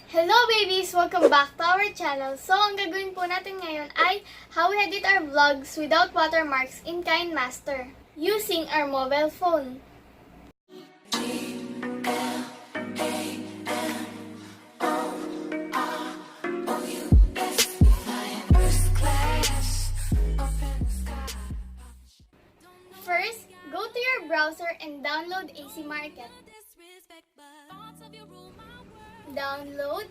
Hello babies! Welcome back to our channel. So, ang gagawin po natin ngayon ay how we edit our vlogs without watermarks in Kinemaster using our mobile phone. First, go to your browser and download AC Market. Download,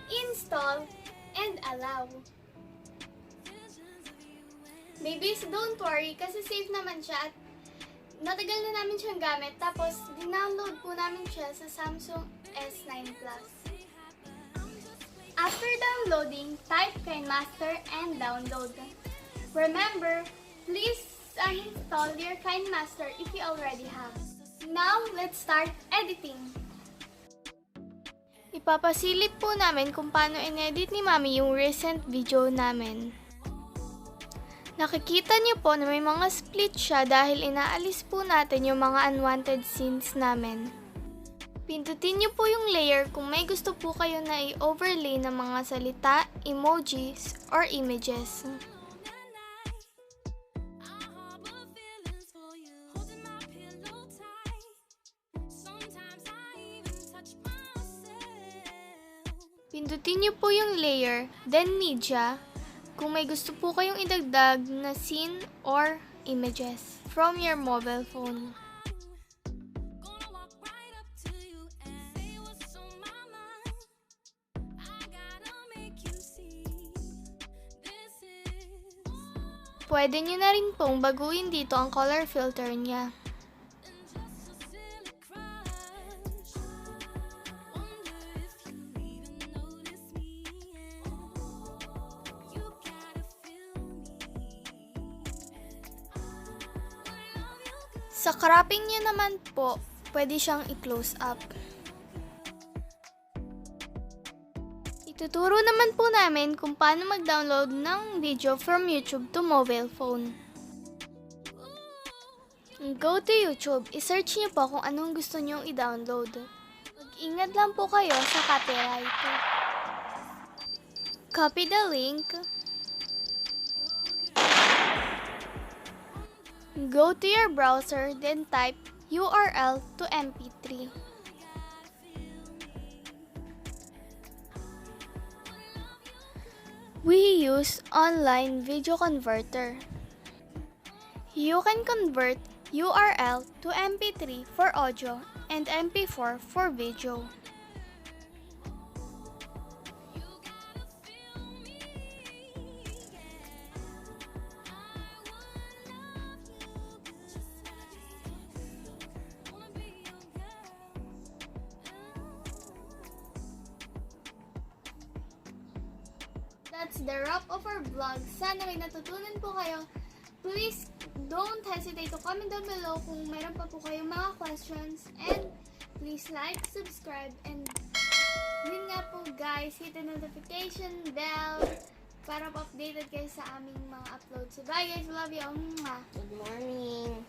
install, and allow. Babies, don't worry kasi safe naman siya at natagal na namin siyang gamit tapos dinownload po namin siya sa Samsung S9 Plus. After downloading, type Kinemaster and download. Remember, please uninstall your Kinemaster if you already have. Now, let's start editing. Ipapasilip po namin kung paano in-edit ni Mami yung recent video namin. Nakikita niyo po na may mga split siya dahil inaalis po natin yung mga unwanted scenes namin. Pindutin niyo po yung layer kung may gusto po kayo na i-overlay ng mga salita, emojis, or images. Pindutin niyo po yung layer, then media, kung may gusto po kayong idagdag na scene or images from your mobile phone. Pwede niyo na rin pong baguhin dito ang color filter niya. Sa cropping niya naman po, pwede siyang i-close up. Ituturo naman po namin kung paano mag-download ng video from YouTube to mobile phone. Go to YouTube, i-search niyo po kung anong gusto niyong i-download. Mag-ingat lang po kayo sa copyright. Copy the link. Go to your browser, then type URL to MP3. We use online video converter. You can convert URL to MP3 for audio and MP4 for video. That's the wrap of our vlog. Sana may natutunan po kayo. Please don't hesitate to comment down below kung meron pa po kayong mga questions. And please like, subscribe, and yun nga po guys, hit the notification bell para updated kayo sa aming mga uploads. So bye guys, love you. Good morning.